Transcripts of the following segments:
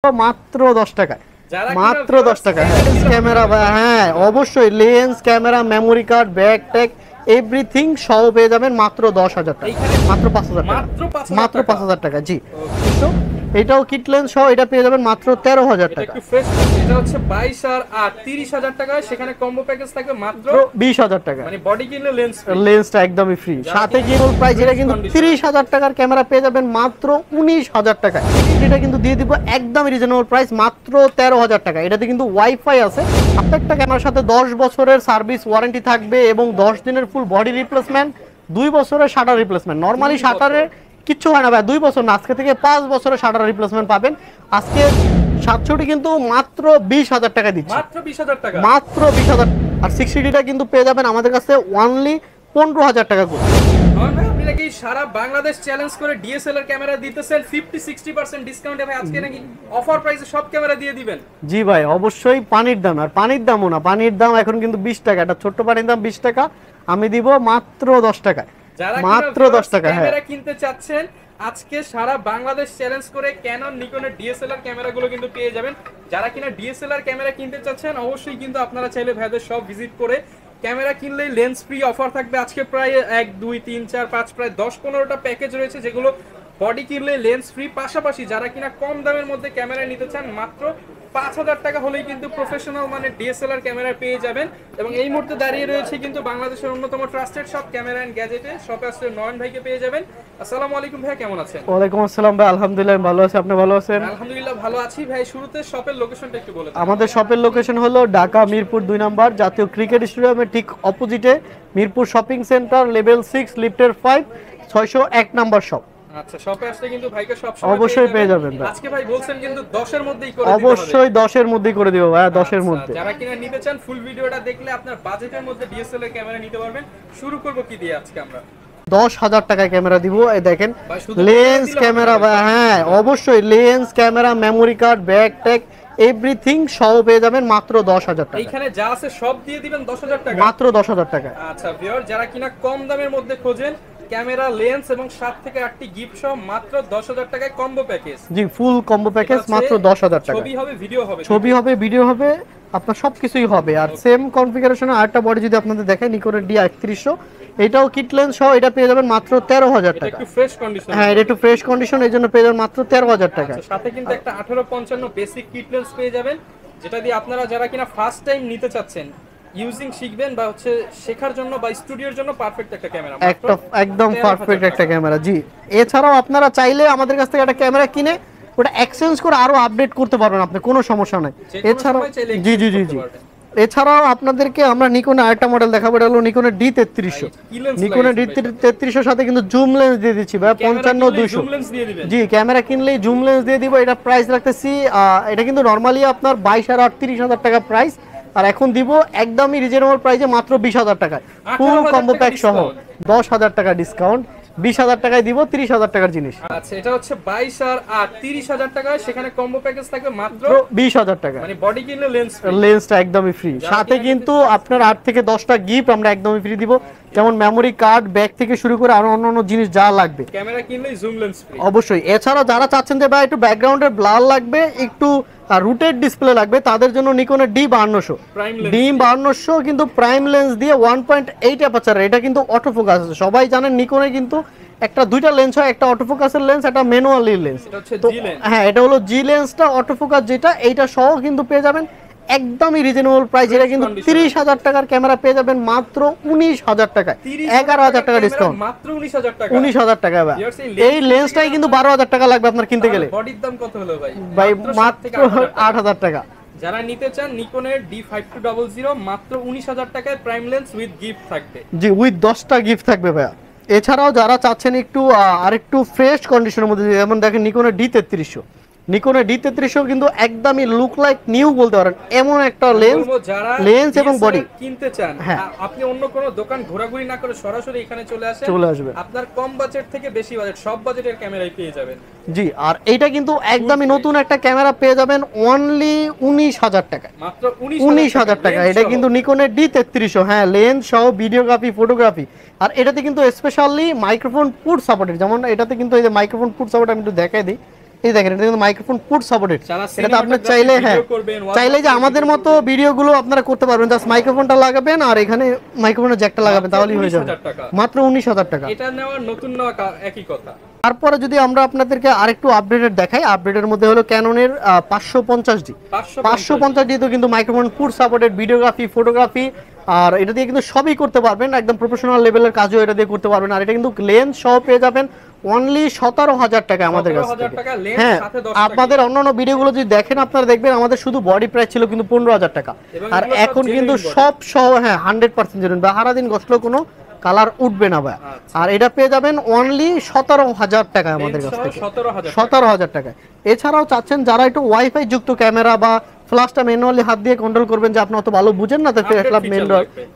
মাত্র 10 টাকায়, মাত্র 10 টাকা। ক্যামেরা, হ্যাঁ অবশ্যই lens, camera, memory card, bag tag everything সহ পেয়ে যাবেন মাত্র 10,000 টাকা, মাত্র 5,000 টাকা, মাত্র 5,000 টাকা। জি, এটাও কিট লেন্স সহ এটা পেয়ে যাবেন মাত্র 13,000 টাকা। এটা হচ্ছে 22 আর 8 30,000 টাকা। সেখানে কম্বো প্যাকেজ থাকবে মাত্র 20,000 টাকা, মানে বডি কিনলে লেন্স লেন্সটা একদমই ফ্রি। সাথে কিনুল প্রাইস এটা কিন্তু 30,000 টাকার ক্যামেরা পেয়ে যাবেন মাত্র 19,000 টাকা। এটা কিন্তু দিয়ে দিব একদম রিজনেবল প্রাইস মাত্র 13,000 টাকা। এটাতে কিন্তু ওয়াইফাই আছে, প্রত্যেকটা ক্যামেরার সাথে 10 বছরের সার্ভিস ওয়ারেন্টি থাকবে এবং 10 দিনের ফুল বডি রিপ্লেসমেন্ট, 2 বছরের শাটার রিপ্লেসমেন্ট। নরমালি শাটারে কিচ্ছু হয় না ভাই, 2 বছর না, আজকে থেকে 5 বছরের শাটার রিপ্লেসমেন্ট পাবেন। আজকে 700টি কিন্তু মাত্র 20,000 টাকা দিচ্ছি, মাত্র 20,000 টাকা, মাত্র 20,000। আর 60টা কিন্তু পেয়ে যাবেন আমাদের কাছে অনলি 15,000 টাকা করে। আপনি নাকি সারা বাংলাদেশ চ্যালেঞ্জ করে ডিএসএলআর ক্যামেরা দিতেছেন 50-60% ডিসকাউন্টে ভাই। আজকে নাকি অফার প্রাইসে সব ক্যামেরা দিয়ে দিবেন? জি ভাই, অবশ্যই পানির দাম, আর পানির দামও না, পানির দাম এখন কিন্তু 20 টাকা। এটা ছোট্ট পানির দাম 20 টাকা, আমি দিব মাত্র 10 টাকায়, মাত্র 10 টাকা। হ্যাঁ, ক্যামেরা কিনতে চাচ্ছেন আজকে সারা বাংলাদেশ চ্যালেঞ্জ করে ক্যানন নিকনের ডিএসএলআর ক্যামেরাগুলো কিন্তু পেয়ে যাবেন। যারা কিনা ডিএসএলআর ক্যামেরা কিনতে চাচ্ছেন অবশ্যই কিন্তু আপনারা চাইলে ভাইদের সব ভিজিট করে ক্যামেরা কিনলেই লেন্স ফ্রি অফার থাকবে। আজকে প্রায় 1 2 3 4 5 প্রায় 10-15টা প্যাকেজ রয়েছে, যেগুলো বডি কিনলে লেন্স ফ্রি। পাশাপাশি যারা কিনা কম দামের মধ্যে ক্যামেরা নিতে চান মাত্র 5,000 টাকা হলেই কিন্তু প্রফেশনাল মানে ডিএসএলআর ক্যামেরা পেয়ে যাবেন। এবং এই মুহূর্তে দাঁড়িয়ে রয়েছে কিন্তু বাংলাদেশের অন্যতম ট্রাস্টেড শপ ক্যামেরা এন্ড গ্যাজেটে। শপে আসলে নয়ন ভাইকে পেয়ে যাবেন। আসসালামু আলাইকুম ভাই, কেমন আছেন? ওয়ালাইকুম আসসালাম ভাই, আলহামদুলিল্লাহ ভালো আছি, আপনি ভালো আছেন? আলহামদুলিল্লাহ ভালো আছি ভাই। শুরুতে শপের লোকেশনটা একটু বলে দিন। আমাদের শপের লোকেশন হলো ঢাকা মিরপুর 2 নম্বর জাতীয় ক্রিকেট স্টেডিয়ামের ঠিক অপোজিটে মিরপুর শপিং সেন্টার, লেভেল 6 লিফটের 5 601 নম্বর শপ। আচ্ছা, শপে আসলে কিন্তু ভাইকে সব সময় অবশ্যই পেয়ে যাবেন। আজকে ভাই বলছেন কিন্তু 10 এর মধ্যেই করে দিতে হবে। অবশ্যই 10 এর মধ্যেই করে দিব ভাই, 10 এর মধ্যে। যারা কিনা নিতে চান ফুল ভিডিওটা দেখলে আপনার বাজেটের মধ্যে ডিএসএলআর ক্যামেরা নিতে পারবেন। শুরু করব কি দিয়ে আজকে আমরা? 10,000 টাকায় ক্যামেরা দিব। এই দেখেন লেন্স, ক্যামেরা, হ্যাঁ অবশ্যই lens, camera, memory card, bag tag everything সহ পেয়ে যাবেন মাত্র 10,000 টাকা। এইখানে যা আছে সব দিয়ে দিবেন 10,000 টাকা, মাত্র 10,000 টাকা। আচ্ছা ভিউয়ার, যারা কিনা কম দামের মধ্যে খোঁজেন ক্যামেরা, লেন্স এবং 7 থেকে 8টি গিফট সহ মাত্র 10,000 টাকায় কম্বো প্যাকেজ। জি, ফুল কম্বো প্যাকেজ মাত্র 10,000 টাকা। ছবি হবে, ভিডিও হবে, ছবি হবে, ভিডিও হবে, আপনার সবকিছুই হবে। আর সেম কনফিগারেশনে আরেকটা বডি যদি আপনাদের দেখাই, নিকনের D3100, এটাও কিট লেন্স সহ এটা পেয়ে যাবেন মাত্র 13,000 টাকা। একটু ফ্রেশ কন্ডিশন, হ্যাঁ এটা একটু ফ্রেশ কন্ডিশন, এই জন্য পেয়ে যাবেন মাত্র 13,000 টাকা। সাথে কিন্তু একটা 1855 বেসিক কিট লেন্স পেয়ে যাবেন, যেটা দিয়ে আপনারা যারা কিনা ফার্স্ট টাইম নিতে চাচ্ছেন, ইউজিং শিখবেন বা হচ্ছে শেখার জন্য বা স্টুডিওর জন্য পারফেক্ট একটা ক্যামেরা, একদম পারফেক্ট একটা ক্যামেরা। জি, এছাড়াও আপনারা চাইলে আমাদের কাছ থেকে একটা ক্যামেরা কিনে ওটা এক্সচেঞ্জ করে আরো আপডেট করতে পারবেন, আপনি কোনো সমস্যা নাই। এছাড়াও জি জি জি জি এছাড়াও আপনাদেরকে আমরা নিকনের আরেকটা মডেল দেখাবো, এটা হলো নিকনের D3300। নিকনের D3300 সাথে কিন্তু জুম লেন্স দিয়ে দিচ্ছি ভাই 55-200। জি, ক্যামেরা কিনলেই জুম লেন্স দিয়ে দিব। এটা প্রাইস রাখতেছি, এটা কিন্তু নরমালি আপনার 22 আর 38,000 টাকা প্রাইস, আর এখন দিব একদমই রিজনেবল প্রাইসে মাত্র 20,000 টাকায়, ফুল কম্বো প্যাক সহ 10,000 টাকা ডিসকাউন্ট। 20,000 টাকায় দিব 30,000 টাকার জিনিস। আচ্ছা, এটা হচ্ছে 22 আর 8 30,000 টাকা। সেখানে কম্বো প্যাকেজ থাকবে মাত্র 20,000 টাকা, মানে বডি কিনলে লেন্সটা একদমই ফ্রি। সাথে কিন্তু আপনার 8 থেকে 10টা গিফট আমরা একদমই ফ্রি দিব, যেমন মেমোরি কার্ড, ব্যাগ থেকে শুরু করে আরো অন্যান্য জিনিস যা লাগবে। ক্যামেরা কিনলে জুম লেন্স ফ্রি অবশ্যই। এছাড়াও যারা চাচ্ছেন যে ভাই একটু ব্যাকগ্রাউন্ডের ব্লার লাগবে, একটু রুটেড ডিসপ্লে লাগবে, তাদের জন্য নিকনের D5200 কিন্তু প্রাইম লেন্স দিয়ে 1.8 অ্যাপারচার। এটা কিন্তু অটো ফোকাস। সবাই জানেন নিকনে কিন্তু একটা দুইটা লেন্স হয়, একটা অটো ফোকাসের লেন্স, একটা ম্যানুয়ালি লেন্স। হ্যাঁ, এটা হলো জি লেন্সটা অটো ফোকাস, যেটা এইটা সহ কিন্তু পেয়ে যাবেন একদমই রিজনেবল প্রাইস। এটা কিন্তু 30,000 টাকার ক্যামেরা পেয়ে যাবেন মাত্র 19,000 টাকায়, 11,000 টাকা ডিসকাউন্ট, মাত্র 19,000 টাকা। এই লেন্সটাই কিন্তু 12,000 টাকা লাগবে আপনার কিনতে গেলে। বডির দাম কত হলো ভাই? ভাই মাত্র 8,000 টাকা। যারা নিতে চান নিকনের D5200 মাত্র 19,000 টাকায় প্রাইম লেন্স উইথ গিফট থাকবে। জি, উইথ 10টা গিফট থাকবে ভাইয়া। এছাড়াও যারা চাচ্ছেন একটু আরেকটু ফ্রেশ কন্ডিশনের মধ্যে, যেমন দেখেন নিকনের D3300, নিকনের D3300 কিন্তু একদমই লুক লাইক নিউ বলতে পারেন, এমন একটা লেন্স এবং বডি কিনতে চান, আপনি অন্য কোনো দোকান ঘোরাঘুরি না করে সরাসরি এখানে চলে আসবেন। আপনার কম বাজেট থেকে বেশি বাজেট সব বাজেটের ক্যামেরাই পেয়ে যাবেন। জি, আর এইটা কিন্তু একদমই নতুন একটা ক্যামেরা পেয়ে যাবেন অনলি 19,000 টাকায়, মাত্র 19,000 টাকা। এটা কিন্তু নিকনের D3300, হ্যাঁ লেন্স সহ ভিডিওগ্রাফি, ফটোগ্রাফি। আর এটাতে কিন্তু স্পেশালি মাইক্রোফোন পুট সাপোর্টেড, যেমন এটাতে কিন্তু এই যে মাইক্রোফোন পুট সাপোর্ট, আমি একটু দেখাই দিই। এই দেখেন এটা কিন্তু মাইক্রোফোন পুট সাপোর্টেড। যারা এটা আপনি cinematography চাইলে video হ্যাঁ করবেন, চাইলে যে আমাদের মতো ভিডিওগুলো আপনারা করতে পারবেন, জাস্ট মাইক্রোফোনটা লাগাবেন আর এখানে মাইক্রোফোনের জ্যাকটা লাগাবেন তাহলেই হয়ে যাবে। 19,000 টাকা। মাত্র 19,000 টাকা। এটা নেওয়ার নতুন নেওয়া একই কথা। তারপরে যদি আমরা আপনাদেরকে আরেকটু আপডেটেড দেখাই, আপডেটের মধ্যে হলো ক্যাননের 550D। 550D তো কিন্তু microphone put supported, videography, photography, আর এটা দিয়ে কিন্তু সবই করতে পারবেন, একদম প্রফেশনাল লেভেলের কাজও এটা দিয়ে করতে পারবেন। আর এটা কিন্তু লেন্স সহ পেয়ে যাবেন অনলি 17,000 টাকা আমাদের কাছে। 17,000 টাকা লেন্স, হ্যাঁ, সাথে 10 আপনাদের অন্যান্য ভিডিওগুলো যদি দেখেন আপনারা দেখবেন আমাদের শুধু বডি প্রাইস ছিল কিন্তু 15,000 টাকা, আর এগুলো সব এখন কিন্তু genuine body। সব সহ হ্যাঁ 100% জেনুইন, বা সারাদিন ঘষলেও কোনো কালার উঠবে না ভাই। আর এটা পেয়ে যাবেন অনলি 17,000 টাকা আমাদের কাছ থেকে, 17,000 টাকা। এছাড়াও চাচ্ছেন যারা একটু ওয়াইফাই যুক্ত ক্যামেরা বা ফ্ল্যাশটা ম্যানুয়ালি হাত দিয়ে কন্ট্রোল করবেন, যে আপনি অত ভালো বুঝেন না, তাতে ক্লাব মেন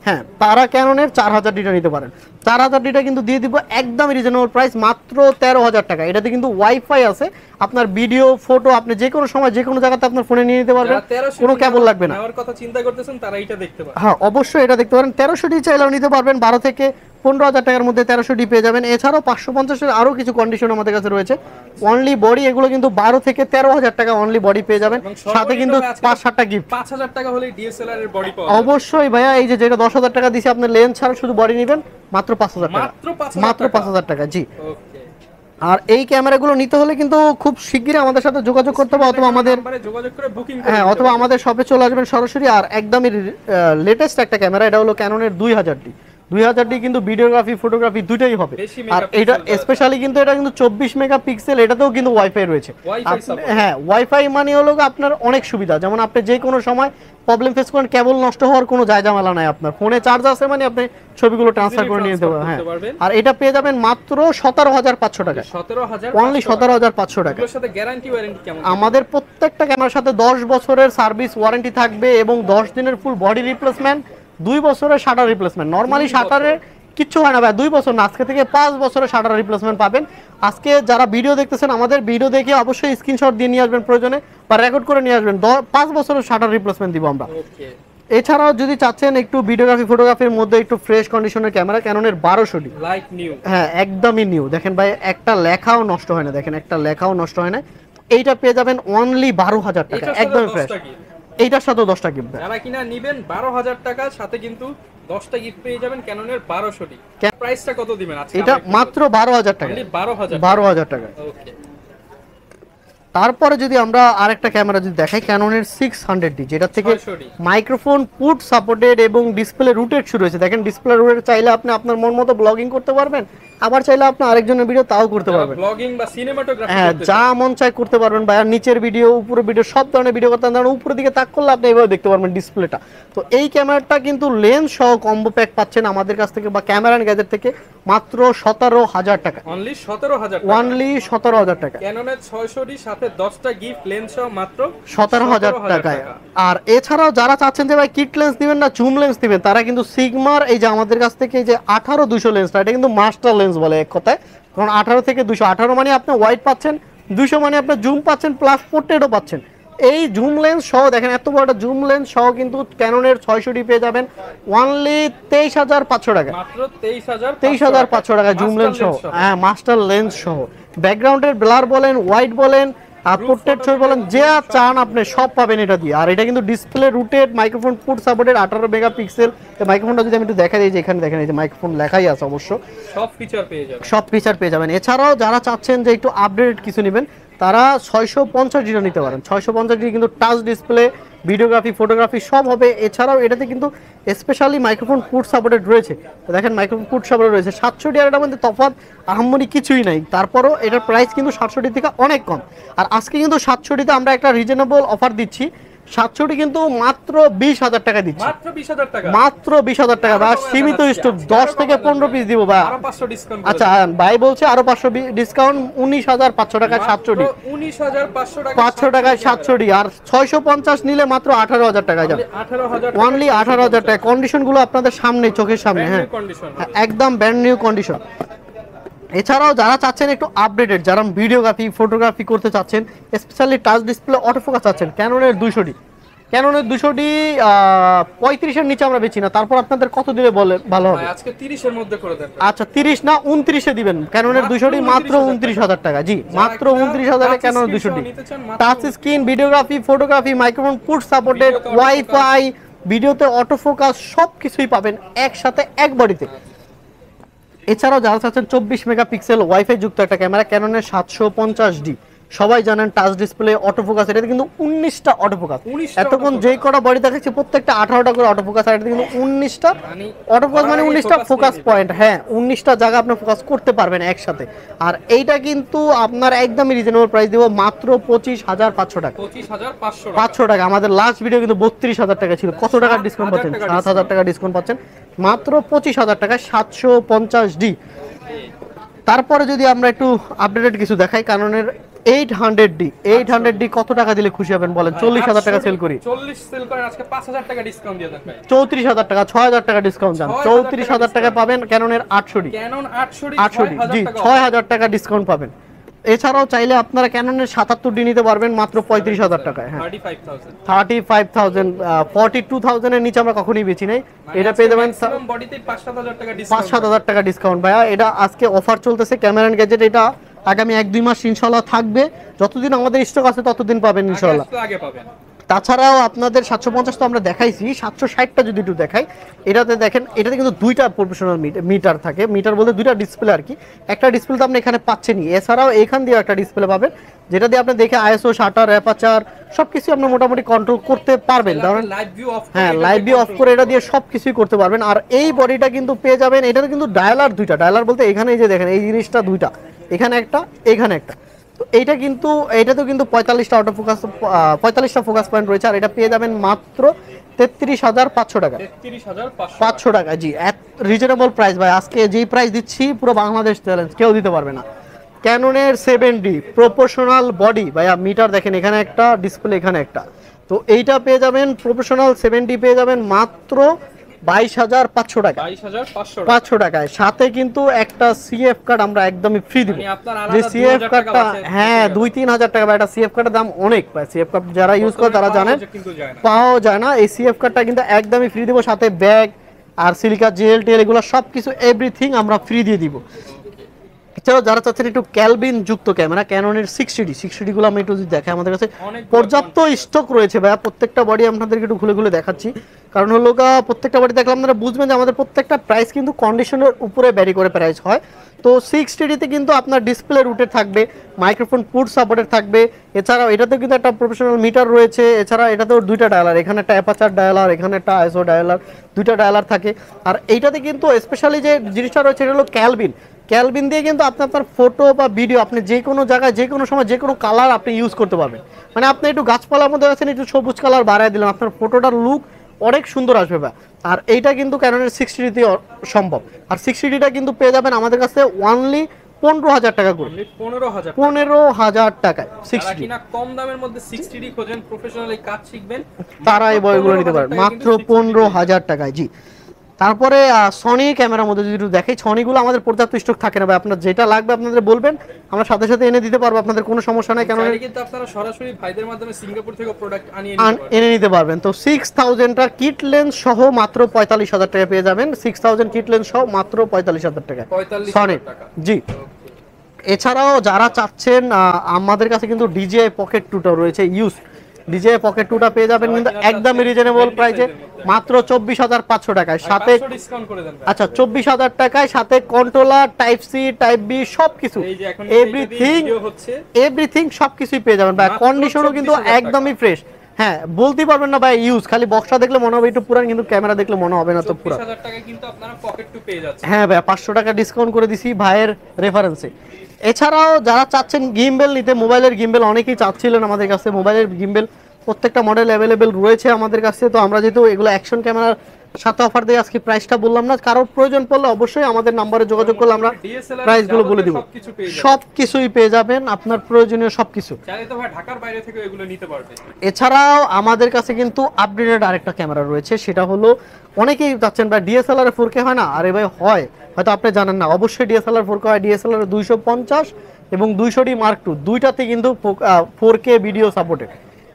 হ্যাঁ তারা ক্যাননের 4000D নিতে পারেন। 4000D কিন্তু দিয়ে দিব একদম রিজনেবল প্রাইস, মাত্র 13,000 টাকা। এটাতে কিন্তু ওয়াইফাই আছে, আপনার ভিডিও ফটো আপনি যে কোনো সময় যে কোনো জায়গাতে আপনার ফোনে নিয়ে নিতে পারবেন, কোনো কেবল লাগবে না। নেওয়ার কথা চিন্তা করতেছেন তারা এটা দেখতে পারেন। হ্যাঁ অবশ্যই এটা দেখতে পারেন। 1300D চাইলেও নিতে পারবেন, 12 থেকে 15,000 টাকার মধ্যে 1300D পেয়ে যাবেন। এছাড়াও 550-এর আরও কিছু কন্ডিশন আমাদের কাছে রয়েছে। অনলি বডি এগুলো কিন্তু 12 থেকে 13,000 টাকা অনলি বডি পেয়ে যাবেন, সাথে কিন্তু 5-7টা গিফট। 5,000 টাকা হলে ডিএসএলআর এর বডি পাওয়া অবশ্যই ভাইয়া, এই যে যেটা 10,000 টাকা দিছি আপনি লেন্স ছাড়া শুধু বডি নেবেন মাত্র 5,000 টাকা, মাত্র 5,000 টাকা। জি, ওকে। আর এই ক্যামেরাগুলো নিতে হলে কিন্তু খুব শিগগিরই আমাদের সাথে যোগাযোগ করতে হবে, অথবা আমাদের যোগাযোগ করে বুকিং হ্যাঁ অথবা আমাদের শপে চলে আসবেন সরাসরি। আর একদমই লেটেস্ট একটা ক্যামেরা, এটা হলো ক্যাননের 2000D। 2000D কিন্তু ভিডিওগ্রাফি ফটোগ্রাফি দুটোই হবে। আর এটা স্পেশালি কিন্তু এটা কিন্তু 24 মেগাপিক্সেল, এটাতেও কিন্তু ওয়াইফাই রয়েছে। হ্যাঁ ওয়াইফাই মানে হলো আপনার অনেক সুবিধা, যেমন আপনি যে কোনো সময় প্রবলেম ফেস করেন, কেবল নষ্ট হওয়ার কোনো জায়জামেলা নাই, আপনার ফোনে চার্জ আছে মানে আপনি ছবিগুলো ট্রান্সফার করে নিয়ে যেতে পারবেন। হ্যাঁ, আর এটা পেয়ে যাবেন মাত্র 17,500 টাকা, অনলি 17,500 টাকা। এর সাথে গ্যারান্টি ওয়ারেন্টি কেমন? আমাদের প্রত্যেকটা ক্যামেরার সাথে 10 বছরের সার্ভিস ওয়ারেন্টি থাকবে এবং 10 দিনের ফুল বডি রিপ্লেসমেন্ট, 2 বছরের শাটার রিপ্লেসমেন্ট। নরমালি শাটারে কিচ্ছু হয় না ভাই, 2 বছর না, আজকে থেকে 5 বছরের শাটার রিপ্লেসমেন্ট পাবেন। আজকে যারা ভিডিও দেখতেছেন আমাদের ভিডিও দেখে অবশ্যই স্ক্রিনশট দিয়ে নিয়ে আসবেন প্রয়োজনে, বা রেকর্ড করে নিয়ে আসবেন, 5 বছরের শাটার রিপ্লেসমেন্ট দিব আমরা। এছাড়াও যদি চাচ্ছেন একটু ভিডিওগ্রাফি ফটোগ্রাফির মধ্যে একটু ফ্রেশ কন্ডিশনের ক্যামেরা, ক্যাননের 1200D লাইক নিউ, হ্যাঁ একদমই নিউ। দেখেন ভাই একটা লেখাও নষ্ট হয় না, দেখেন একটা লেখাও নষ্ট হয় না। এইটা পেয়ে যাবেন অনলি 12,000 টাকা, একদম ফ্রেশ। এইটার সাথে 10টা গিফট, যারা কিনা নেবেন 12,000 টাকার সাথে কিন্তু 10টা গিফট পেয়ে যাবেন ক্যাননের 1200D। প্রাইসটা কত দিবেন আজকে? এটা মাত্র 12,000 টাকা, 12,000 টাকা। ওকে। তারপরে যদি আমরা আরেকটা ক্যামেরা যদি দেখাই, ক্যাননের 600D, যেটা থেকে মাইক্রোফোন পুট সাপোর্টেড এবং ডিসপ্লে রুটেড শুরু হয়েছে। দেখেন ডিসপ্লে রুটেড চাইলে আপনি আপনার মন মতো ব্লগিং করতে পারবেন, আবার চাইলে আপনি আরেকজনের ভিডিও তাও করতে পারবেন, ব্লগিং বা সিনেমাটোগ্রাফি হ্যাঁ যা মন চাই করতে পারবেন ভাই। আর নিচের ভিডিও উপরের ভিডিও সব ধরনের ভিডিও করতে পারবেন, উপরের দিকে তাক করলে আপনি এইভাবে দেখতে পারবেন ডিসপ্লেটা। তো এই ক্যামেরাটা কিন্তু লেন্স সহ কম্বো প্যাক পাচ্ছেন আমাদের কাছ থেকে বা ক্যামেরা এন্ড গ্যাজেট থেকে মাত্র 17,000 টাকা, অনলি 17,000 টাকা, অনলি 17,000 টাকা। ক্যাননের 600D সাথে 10টা গিফট লেন্স সহ মাত্র 17,000 টাকায়। আর এছাড়াও যারা চাচ্ছেন যে ভাই কিট লেন্স দিবেন না জুম লেন্স দিবেন, তারা কিন্তু সিগমার এই যে আমাদের কাছ থেকে এই যে 18-200 লেন্সটা, এটা কিন্তু মাস্টার লেন্স বলে এক কথায়, কারণ 18 থেকে 200, 18 মানে আপনি ওয়াইড পাচ্ছেন, 200 মানে আপনি জুম পাচ্ছেন প্লাস পোর্ট্রেটও পাচ্ছেন। এই জুম লেন্স সহ দেখেন এত বড় একটা জুম লেন্স সহ কিন্তু ক্যাননের 600D পেয়ে যাবেন অনলি 23,500 টাকা, মাত্র 23,500 টাকা জুম লেন্স সহ, হ্যাঁ মাস্টার লেন্স সহ। ব্যাকগ্রাউন্ডের ব্লার বলেন, হোয়াইট বলেন, আর পোর্ট্রেট ছবি বলেন, যা চান আপনি সব পাবেন এটা দিয়ে। আর এটা কিন্তু display rooted, microphone put supported, 18 megapixel. এই মাইক্রোফোনটা যদি আমি একটু দেখা দিই, যে এখানে দেখেন এই যে মাইক্রোফোন লেখাই আছে, অবশ্য সব ফিচার পেয়ে যাবেন, সব ফিচার পেয়ে যাবেন। এছাড়াও যারা চাচ্ছেন যে একটু আপডেটেড কিছু নেবেন, তারা 650D নিতে পারেন। 650D কিন্তু টাচ ডিসপ্লে, ভিডিওগ্রাফি ফটোগ্রাফি সব হবে। এছাড়াও এটাতে কিন্তু স্পেশালি মাইক্রোফোন পুট সাপোর্টেড রয়েছে, দেখেন মাইক্রোফোন পুট সাপোর্টেড রয়েছে। 700D আর এটার মধ্যে তফাৎ আহাম্মরি কিছুই নাই, তারপরও এটার প্রাইস কিন্তু 700D থেকে অনেক কম। আর আজকে কিন্তু 700Dতে আমরা একটা রিজনেবল অফার দিচ্ছি, 700D কিন্তু মাত্র 20,000 টাকা দিচ্ছি, মাত্র 20,000 টাকা, মাত্র 20,000 টাকা। বা সীমিত স্টক 10 থেকে 15 পিস দিব ভাই, আরো 500 ডিসকাউন্ট। আচ্ছা ভাই বলছে আরো 500 ডিসকাউন্ট, 19,500 টাকা 700D, 19,500 টাকা 500 টাকায় 700D। আর 650 নিলে মাত্র 18,000 টাকা যাবে, 18,000 অনলি 18,000 টাকা। কন্ডিশন গুলো আপনাদের সামনে, চোখের সামনে, হ্যাঁ একদম ব্র্যান্ড নিউ কন্ডিশন। এছাড়াও যারা চাচ্ছেন একটু আপডেটেড, যারা ভিডিওগ্রাফি ফটোগ্রাফি করতে চাচ্ছেন, স্পেশালি টাচ ডিসপ্লে অটোফোকাস চাচ্ছেন, ক্যাননের 200D, ক্যাননের 200D 35-এর নিচে আমরা বেচি না, তারপর আপনাদের কত দিলে বলে ভালো হবে? আজকে 30 এর মধ্যে করে দেন। আচ্ছা 30 না 29-এ দিবেন। ক্যাননের 200D মাত্র 29,000 টাকা। জি মাত্র 29,000 এ Canon 200D। Touch screen, videography, photography, microphone, put supported, wifi, ভিডিওতে অটো ফোকাস সবকিছুই পাবেন একসাথে এক বডিতে। এছাড়াও যারা চাচ্ছেন 24 মেগাপিক্সেল ওয়াইফাই যুক্ত একটা ক্যামেরা, ক্যাননের 750D, সবাই জানেন টাচ ডিসপ্লে, অটো ফোকাস, এটাতে কিন্তু 19টা অটো ফোকাস। এতক্ষণ যেই কটা বডি দেখাচ্ছি প্রত্যেকটা 18টা করে অটো ফোকাস, আর এটা কিন্তু 19টা অটো ফোকাস, মানে 19টা ফোকাস পয়েন্ট। হ্যাঁ 19টা জায়গা আপনি ফোকাস করতে পারবেন একসাথে। আর এইটা কিন্তু আপনার একদমই রিজনেবল প্রাইস দিব, মাত্র 25,500 টাকা। 500 টাকা। আমাদের লাস্ট ভিডিও কিন্তু 32,000 টাকা ছিল। কত টাকার ডিসকাউন্ট পাচ্ছেন? 7,000 টাকা ডিসকাউন্ট পাচ্ছেন মাত্র 25,000 টাকায় 750D। তারপরে যদি আমরা একটু আপডেটেড কিছু দেখাই, কারণের 800D কত টাকা দিলে খুশি হবেন বলেন? 40,000 টাকা সেল করি। 40 সেল করেন, আজকে 5,000 টাকা ডিসকাউন্ট দিয়ে দেন ভাই। 34,000 টাকা, 6,000 টাকা ডিসকাউন্ট দেন। 34,000 টাকা পাবেন ক্যাননের 800D। ক্যানন 800D জি 6,000 টাকা ডিসকাউন্ট পাবেন। এছাড়াও চাইলে আপনারা ক্যাননের 77D নিতে পারবেন মাত্র 35,000 টাকায়। হ্যাঁ 35,000 42,000 এর নিচে আমরা কখনোই বেচি নাই। এটা পেয়ে যাবেন বডিতে 5,000 টাকা ডিসকাউন্ট। 5,000 টাকা ডিসকাউন্ট ভাইয়া। এটা আজকে অফার চলতেছে ক্যামেরা এন্ড গ্যাজেট। এটা আগামী 1-2 মাস ইনশাআল্লাহ থাকবে, যতদিন আমাদের স্টক আছে ততদিন পাবেন ইনশাআল্লাহ। আগে পাবেন। তাছাড়াও আপনাদের 750 তো আমরা দেখাইছি, 760টা যদি একটু দেখাই, এটাতে দেখেন এটাতে কিন্তু দুইটা প্রফেশনাল মিটার থাকে। মিটার বলতে দুইটা ডিসপ্লে আর কি। একটা ডিসপ্লে তো আপনি এখানে পাচ্ছেনই, এছাড়াও এখান দিয়ে একটা ডিসপ্লে পাবেন যেটা দিয়ে আপনি দেখে আইএসও, শাটার, অ্যাপারচার সবকিছু আপনি মোটামুটি কন্ট্রোল করতে পারবেন। কারণ হ্যাঁ লাইভ ভিউ অফ করে এটা দিয়ে সবকিছুই করতে পারবেন। আর এই বডিটা কিন্তু পেয়ে যাবেন, এটাতে কিন্তু ডায়ালার দুইটা, ডায়ালার বলতে এখানে এই যে দেখেন এই জিনিসটা দুইটা, এখানে একটা এখানে একটা। তো এইটা কিন্তু এটাতেও কিন্তু 45টা অটো ফোকাস 45টা ফোকাস পয়েন্ট রয়েছে। আর এটা পেয়ে যাবেন মাত্র 33,500 টাকা। 500 টাকা জি, রিজনেবল প্রাইস ভাই। আজকে যেই প্রাইস দিচ্ছি পুরো বাংলাদেশ চ্যালেঞ্জ, কেউ দিতে পারবে না। ক্যাননের 7D প্রফেশনাল বডি ভাইয়া, মিটার দেখেন এখানে একটা, ডিসপ্লে এখানে একটা। তো এইটা পেয়ে যাবেন প্রফেশনাল 7D পেয়ে যাবেন মাত্র 22,500 টাকা। 500 টাকায়। সাথে কিন্তু একটা সিএফ কার্ড আমরা একদমই ফ্রি দিব। যে সিএফ কার্ডটা হ্যাঁ 2-3 হাজার টাকা, এটা সিএফ কার্ডের দাম অনেক ভাই। সিএফ কার্ড যারা ইউজ করে তারা জানেন পাওয়া যায় না। এই সিএফ কার্ডটা কিন্তু একদমই ফ্রি দিব, সাথে ব্যাগ আর সিলিকা জেল টেল এগুলো সবকিছু এভরিথিং আমরা ফ্রি দিয়ে দিব। এছাড়াও যারা চাচ্ছেন একটু ক্যালভিন যুক্ত ক্যামেরা, ক্যাননের 60D গুলো আমি একটু যদি দেখাই, আমাদের কাছে পর্যাপ্ত স্টক রয়েছে ভাইয়া। প্রত্যেকটা বডি আপনাদেরকে একটু খুলে খুলে দেখাচ্ছি, কারণ হলো প্রত্যেকটা বডি দেখলে আপনারা বুঝবেন যে আমাদের প্রত্যেকটা প্রাইস কিন্তু কন্ডিশনের উপরে ভ্যারি করে প্রাইস হয়। তো 60D-তে কিন্তু আপনার ডিসপ্লে রুটেড থাকবে, মাইক্রোফোন পুট সাপোর্টেড থাকবে। এছাড়াও এটাতেও কিন্তু একটা প্রফেশনাল মিটার রয়েছে। এছাড়া এটাতেও দুইটা ডায়ালার, এখানে একটা অ্যাপারচার ডায়ালার, এখানে একটা আইএসও ডায়ালার, দুইটা ডায়ালার থাকে। আর এইটাতে কিন্তু স্পেশালি যে জিনিসটা রয়েছে এটা হলো ক্যালভিন দিয়ে কিন্তু আপনি আপনার ফটো বা ভিডিও আপনি যে কোনো জায়গায় যে কোনো সময় যে কোনো কালার আপনি ইউজ করতে পারবেন। মানে আপনি একটু গাছপালার মধ্যে আছেন, একটু সবুজ কালার বাড়ায় দিলেন, আপনার ফটোটার লুক অনেক সুন্দর আসবে ভাই। আর এইটা কিন্তু ক্যাননের 60D সম্ভব। আর 60Dটা কিন্তু পেয়ে যাবেন আমাদের কাছে অনলি 15,000 টাকা করে। 15,000 টাকায় 60D। কম দামের মধ্যে 60D খোঁজেন, প্রফেশনালি কাজ শিখবেন, তারা এই বইগুলো নিতে পারেন মাত্র 15,000 টাকায়। জি তারপরে সনি ক্যামেরার মধ্যে যদি দেখেন, সনিগুলো আমাদের পর্যাপ্ত স্টক থাকে না ভাই। আপনার যেটা লাগবে আপনাদের বলবেন, আমরা সাথে সাথে এনে দিতে পারবো, আপনাদের কোনো সমস্যা নাই। কেন কিন্তু আপনারা সরাসরি ভাইদের মাধ্যমে সিঙ্গাপুর থেকে প্রোডাক্ট এনে নিতে পারবেন। তো 6000টা কিট লেন্স সহ মাত্র 45,000 টাকা পেয়ে যাবেন। 6000 কিট লেন্স সহ মাত্র 45,000 টাকা সনি জি। এছাড়াও যারা চাচ্ছেন, আমাদের কাছে কিন্তু DJI Pocket 2টা রয়েছে ইউজ। DJI Pocket 2টা পেয়ে যাবেন কিন্তু একদম রিজনেবল প্রাইসে মাত্র 24,500 টাকায়। সাথে আচ্ছা 24,000 টাকায় সাথে controller, type C, type B সবকিছু এভরিথিং সবকিছুই পেয়ে যাবেন ভাই। কন্ডিশনও কিন্তু একদমই ফ্রেশ। হ্যাঁ বলতে পারবেন না ভাই ইউজ, খালি বক্সটা দেখলে মনে হবে একটু পুরান, কিন্তু ক্যামেরা দেখলে মনে হবে না তো পুরান। 24,000 টাকা কিন্তু আপনারা পকেট 2 পেয়ে যাচ্ছেন। হ্যাঁ ভাই 500 টাকা ডিসকাউন্ট করে দিছি ভাইয়ের রেফারেন্সে। এছাড়াও যারা চাচ্ছেন গিম্বেল নিতে, মোবাইলের গিম্বেল অনেকেই চাচ্ছিলেন আমাদের কাছে, মোবাইলের গিম্বেল প্রত্যেকটা মডেল অ্যাভেলেবেল রয়েছে আমাদের কাছে। তো আমরা যেহেতু এগুলো অ্যাকশন ক্যামেরার সাথে অফার দিয়ে আজকে প্রাইসটা বললাম না, কারোর প্রয়োজন পড়লে অবশ্যই আমাদের নাম্বারে যোগাযোগ করলে আমরা প্রাইসগুলো বলে দিব। সবকিছুই পেয়ে যাবেন, আপনার প্রয়োজনীয় সবকিছু। চাইলে তো ভাই ঢাকার বাইরে থেকে এগুলো নিতে পারবেন। এছাড়াও আমাদের কাছে কিন্তু আপডেটেড আরেকটা ক্যামেরা রয়েছে, সেটা হলো অনেকেই চাচ্ছেন ভাই ডিএসএলআর 4K হয় না। আরে ভাই হয়, হয়তো আপনি জানেন না, অবশ্যই ডিএসএলআর 4K হয়। ডিএসএলআর 250 এবং 200D Mark II দুইটাতে কিন্তু 4K ভিডিও সাপোর্টেড।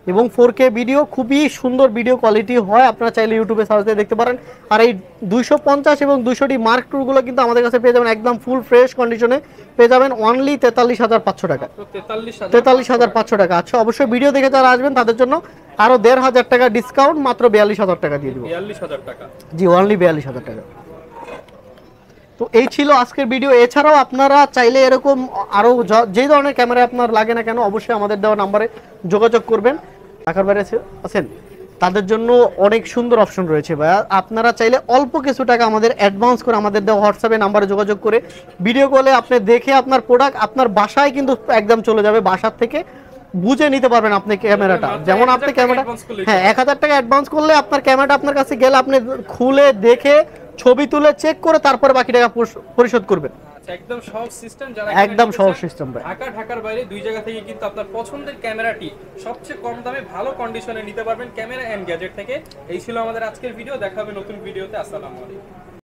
এবং 4K ভিডিও, খুবই সুন্দর ভিডিও কোয়ালিটি হয়। আপনারা চাইলে ইউটিউবে সার্চ দিয়ে দেখতে পারেন। আর এই 250 এবং 200 মার্ক টুগুলো কিন্তু আমাদের কাছে পেয়ে যাবেন একদম ফুল ফ্রেশ কন্ডিশনে, পেয়ে যাবেন অনলি 43,500 টাকা। 43,500 টাকা। আচ্ছা, অবশ্যই ভিডিও দেখে যারা আসবেন তাদের জন্য আরো 1,500 টাকা ডিসকাউন্ট, মাত্র 42,000 টাকা দিয়ে দিব। 42,000 টাকা, জি, অনলি 42,000 টাকা। তো এই ছিল আজকের ভিডিও। এছাড়াও আপনারা চাইলে এরকম আরো যে ধরনের ক্যামেরা আপনার লাগে না কেন, অবশ্যই আমাদের দেওয়া নাম্বারে যোগাযোগ করবেন। ঢাকার বাইরে আছেন তাদের জন্য অনেক সুন্দর অপশন রয়েছে ভাইয়া। আপনারা চাইলে অল্প কিছু টাকা আমাদের অ্যাডভান্স করে আমাদের দেওয়া হোয়াটসঅ্যাপে নাম্বারে যোগাযোগ করে ভিডিও কলে আপনি দেখে আপনার প্রোডাক্ট আপনার বাসায় কিন্তু একদম চলে যাবে, বাসার থেকে বুঝে নিতে পারবেন আপনি ক্যামেরাটা। যেমন আপনি ক্যামেরা, হ্যাঁ, 1,000 টাকা অ্যাডভান্স করলে আপনার ক্যামেরাটা আপনার কাছে গেলে আপনি খুলে দেখে ছবি তুলে চেক করে তারপরে বাকি টাকা পরিশোধ করবেন। একদম সহজ সিস্টেম, যারা একদম সহজ সিস্টেম ভাই। ঢাকার বাইরে দুই জায়গা থেকে কিন্তু আপনার পছন্দের ক্যামেরাটি সবচেয়ে কম দামে ভালো কন্ডিশনে নিতে পারবেন ক্যামেরা এন্ড গ্যাজেট থেকে। এই ছিল আমাদের আজকের ভিডিও, দেখা হবে নতুন ভিডিওতে। আসসালামু আলাইকুম।